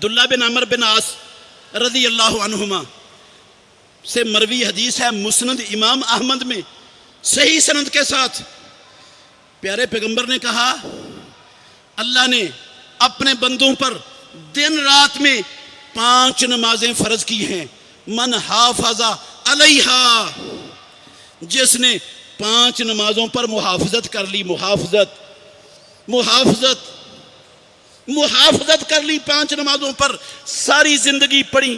عبداللہ بن عمر بن عاص رضی اللہ عنہما سے مروی حدیث ہے مسند امام احمد میں صحیح سند کے ساتھ، پیارے پیغمبر نے کہا اللہ نے اپنے بندوں پر دن رات میں 5 نمازیں فرض کی ہیں، من حافظ علیہا، جس نے 5 نمازوں پر محافظت کر لی، محافظت کر لی 5 نمازوں پر، ساری زندگی پڑھی،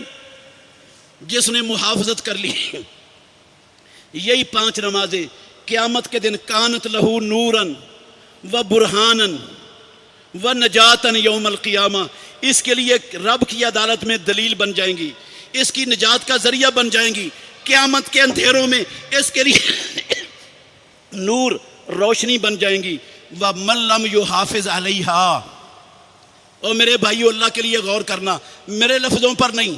جس نے محافظت کر لی یہی 5 نمازیں قیامت کے دن کانت لہو نورن و برہانن و نجاتن یوم القیامہ، اس کے لیے رب کی عدالت میں دلیل بن جائیں گی، اس کی نجات کا ذریعہ بن جائیں گی، قیامت کے اندھیروں میں اس کے لیے نور روشنی بن جائیں گی۔ وَمَن لَّمْ يُحَافِظْ عَلَيْهَا، اور میرے بھائیو اللہ کے لیے غور کرنا، میرے لفظوں پر نہیں،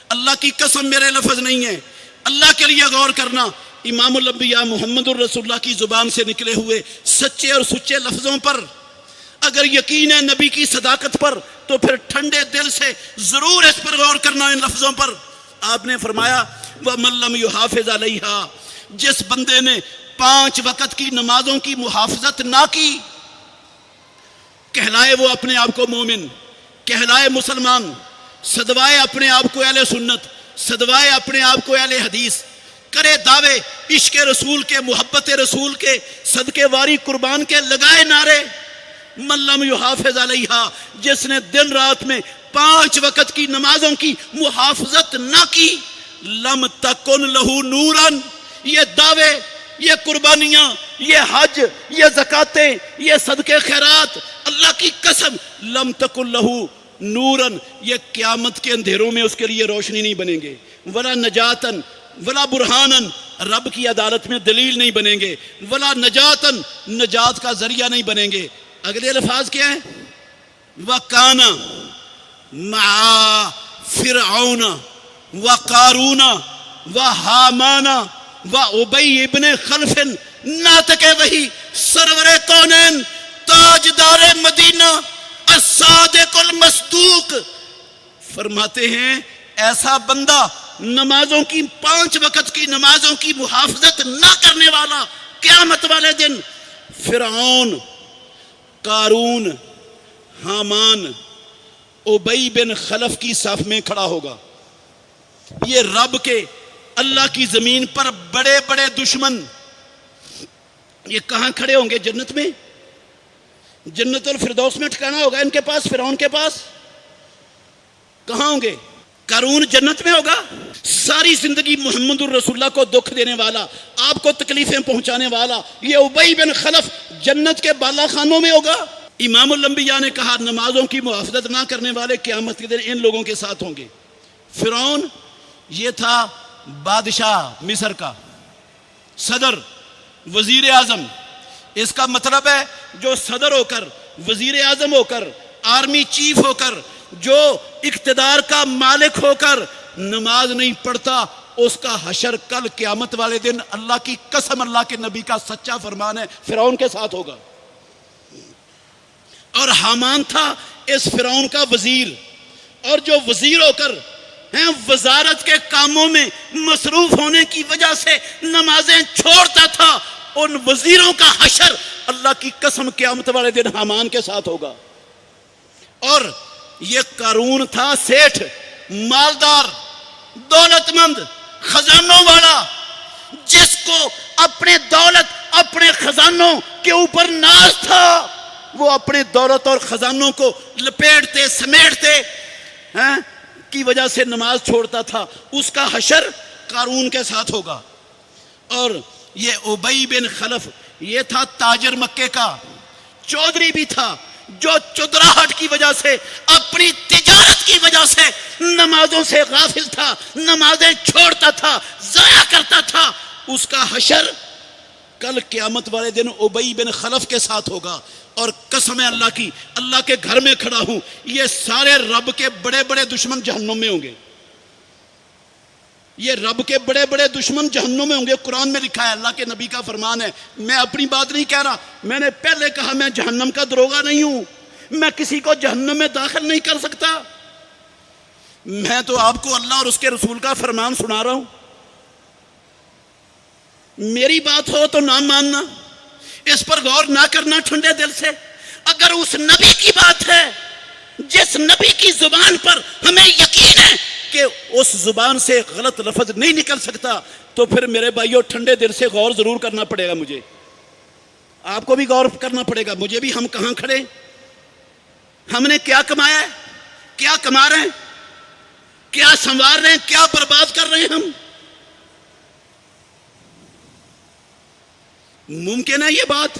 اللہ کی قسم میرے لفظ نہیں ہے، اللہ کے لیے غور کرنا، امام الانبیاء محمد الرسول اللہ کی زبان سے نکلے ہوئے سچے اور سچے لفظوں پر اگر یقین ہے نبی کی صداقت پر، تو پھر ٹھنڈے دل سے ضرور اس پر غور کرنا، ان لفظوں پر۔ آپ نے فرمایا وَمَن لَّمْ يُحَافِظْ عَلَيْهَا، جس بندے نے 5 وقت کی نمازوں کی محافظت نہ کی، کہلائے وہ اپنے آپ کو مومن، کہلائے مسلمان، صدوائے اپنے آپ کو اہل سنت، صدوائے اپنے آپ کو اہل حدیث، کرے دعوے عشق رسول کے، محبت رسول کے، صدقے واری قربان کے، لگائے نعرے من لم یحافظ علیہا، جس نے دن رات میں 5 وقت کی نمازوں کی محافظت نہ کی، لم تکن لہو نورن، یہ دعوے، یہ قربانیاں، یہ حج، یہ زکاتیں، یہ صدقے خیرات، اللہ کی قسم لم تکن لہو نورن، یہ قیامت کے اندھیروں میں اس کے لیے روشنی نہیں بنیں گے، ولا نجاتن ولا برہانن، رب کی عدالت میں دلیل نہیں بنیں گے، ولا نجاتن، نجات کا ذریعہ نہیں بنیں گے۔ اگلے الفاظ کیا ہیں؟ وَكَانَ مَعَ فِرْعَوْنَ وَقَارُونَ وَحَامَانَ وَأُبَيِّ ابْنِ خَلْفٍ، ناطق وحی، سرور کونین، تاجدار مدینہ، الصادق المصدوق، فرماتے ہیں ایسا بندہ نمازوں کی 5 وقت کی نمازوں کی محافظت نہ کرنے والا قیامت والے دن فرعون، قارون، حامان، ابی بن خلف کی صف میں کھڑا ہوگا۔ یہ رب کے، اللہ کی زمین پر بڑے بڑے دشمن، یہ کہاں کھڑے ہوں گے؟ جنت میں، جنت الفردوس میں ٹھکانا ہوگا ان کے پاس، فرعون کے پاس کہاں ہوں گے؟ قارون جنت میں ہوگا، ساری زندگی محمد الرسول اللہ کو دکھ دینے والا، آپ کو تکلیفیں پہنچانے والا یہ ابی بن خلف جنت کے بالا خانوں میں ہوگا۔ امام الانبیاء نے کہا نمازوں کی محافظت نہ کرنے والے قیامت کے دن ان لوگوں کے ساتھ ہوں گے۔ فرعون یہ تھا بادشاہ مصر کا، صدر، وزیر اعظم، اس کا مطلب ہے جو صدر ہو کر، وزیر اعظم ہو کر، آرمی چیف ہو کر، جو اقتدار کا مالک ہو کر نماز نہیں پڑھتا، اس کا حشر کل قیامت والے دن اللہ کی قسم، اللہ کے نبی کا سچا فرمان ہے، فرعون کے ساتھ ہوگا۔ اور حامان تھا اس فرعون کا وزیر، اور جو وزیر ہو کر وزارت کے کاموں میں مصروف ہونے کی وجہ سے نمازیں چھوڑتا تھا، ان وزیروں کا حشر اللہ کی قسم قیامت والے دن حامان کے ساتھ ہوگا۔ اور یہ قارون تھا سیٹھ، مالدار، دولت مند، خزانوں والا، جس کو اپنے دولت، اپنے خزانوں کے اوپر ناز تھا، وہ اپنے دولت اور خزانوں کو لپیٹتے سمیٹتے کی وجہ سے نماز چھوڑتا تھا، اس کا حشر قارون کے ساتھ ہوگا۔ اور یہ ابی بن خلف یہ تھا تاجر مکے کا، چودھری بھی تھا، جو چودراہٹ کی وجہ سے، اپنی تجارت کی وجہ سے نمازوں سے غافل تھا، نمازیں چھوڑتا تھا، ضائع کرتا تھا، اس کا حشر کل قیامت والے دن ابی بن خلف کے ساتھ ہوگا۔ اور قسم اللہ کی، اللہ کے گھر میں کھڑا ہوں، یہ سارے رب کے بڑے بڑے دشمن جہنم میں ہوں گے، یہ رب کے بڑے بڑے دشمن جہنم میں ہوں گے۔ قرآن میں لکھا ہے، اللہ کے نبی کا فرمان ہے، میں اپنی بات نہیں کہہ رہا، میں نے پہلے کہا میں جہنم کا دروغہ نہیں ہوں، میں کسی کو جہنم میں داخل نہیں کر سکتا، میں تو آپ کو اللہ اور اس کے رسول کا فرمان سنا رہا ہوں، میری بات ہو تو نہ ماننا، اس پر غور نہ کرنا ٹھنڈے دل سے۔ اگر اس نبی کی بات ہے جس نبی کی زبان پر ہمیں یقین ہے کہ اس زبان سے غلط لفظ نہیں نکل سکتا، تو پھر میرے بھائیو ٹھنڈے دل سے غور ضرور کرنا پڑے گا، مجھے آپ کو بھی غور کرنا پڑے گا، مجھے بھی۔ ہم کہاں کھڑے، ہم نے کیا کمایا ہے، کیا کما رہے ہیں، کیا سنوار رہے ہیں، کیا برباد کر رہے ہیں ہم؟ ممکن ہے یہ بات؟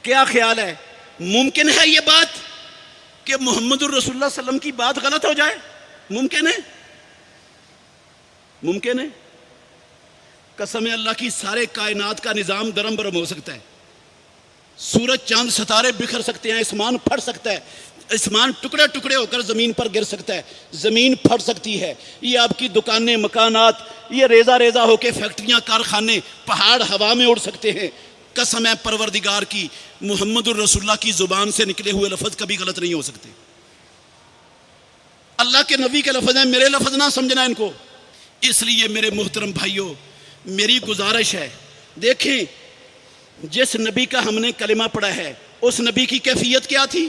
کیا خیال ہے، ممکن ہے یہ بات کہ محمد الرسول اللہ صلی اللہ علیہ وسلم کی بات غلط ہو جائے؟ ممکن ہے، ممکن ہے۔ قسم اللہ کی، سارے کائنات کا نظام درم برم ہو سکتا ہے، سورج چاند ستارے بکھر سکتے ہیں، آسمان پھٹ سکتا ہے، آسمان ٹکڑے ٹکڑے ہو کر زمین پر گر سکتا ہے، زمین پھٹ سکتی ہے، یہ آپ کی دکانیں، مکانات، یہ ریزہ ریزہ ہو کے فیکٹریاں، کارخانے، پہاڑ ہوا میں اڑ سکتے ہیں۔ قسم ہے پروردگار کی، محمد الرسول اللہ کی زبان سے نکلے ہوئے لفظ کبھی غلط نہیں ہو سکتے۔ اللہ کے نبی کے لفظ ہیں، میرے لفظ نہ سمجھنا ان کو۔ اس لیے میرے محترم بھائیوں، میری گزارش ہے، دیکھیں جس نبی کا ہم نے کلمہ پڑھا ہے اس نبی کی کیفیت کیا تھی؟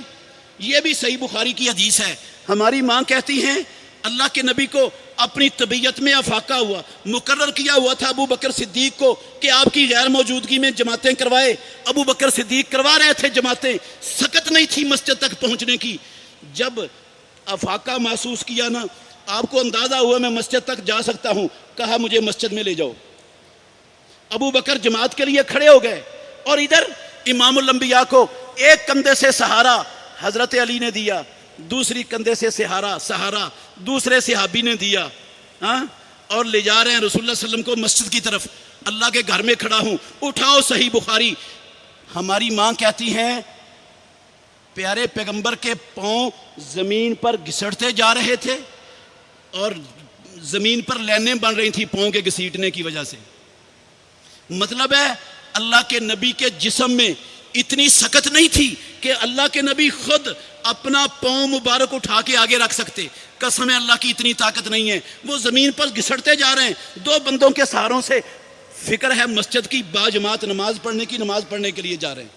یہ بھی صحیح بخاری کی حدیث ہے۔ ہماری ماں کہتی ہیں اللہ کے نبی کو اپنی طبیعت میں افاقہ ہوا، مقرر کیا ہوا تھا ابو بکر صدیق کو کہ آپ کی غیر موجودگی میں جماعتیں کروائے۔ ابو بکر صدیق کروا رہے تھے جماعتیں، سکت نہیں تھی مسجد تک پہنچنے کی۔ جب افاقہ محسوس کیا نا، آپ کو اندازہ ہوا میں مسجد تک جا سکتا ہوں، کہا مجھے مسجد میں لے جاؤ۔ ابو بکر جماعت کے لیے کھڑے ہو گئے، اور ادھر امام الانبیاء کو ایک کندھے سے سہارا حضرت علی نے دیا، دوسری کندھے سے سہارا دوسرے صحابی نے دیا، اور لے جا رہے ہیں رسول اللہ صلی اللہ علیہ وسلم کو مسجد کی طرف۔ اللہ کے گھر میں کھڑا ہوں، اٹھاؤ صحیح بخاری۔ ہماری ماں کہتی ہیں پیارے پیغمبر کے پاؤں زمین پر گھسٹتے جا رہے تھے، اور زمین پر لینیں بن رہی تھی پاؤں کے گھسیٹنے کی وجہ سے۔ مطلب ہے اللہ کے نبی کے جسم میں اتنی سکت نہیں تھی کہ اللہ کے نبی خود اپنا پاؤں مبارک اٹھا کے آگے رکھ سکتے۔ قسم اللہ کی، اتنی طاقت نہیں ہے، وہ زمین پر گھسٹتے جا رہے ہیں، دو بندوں کے سہاروں سے۔ فکر ہے مسجد کی، باجماعت نماز پڑھنے کے لیے جا رہے ہیں۔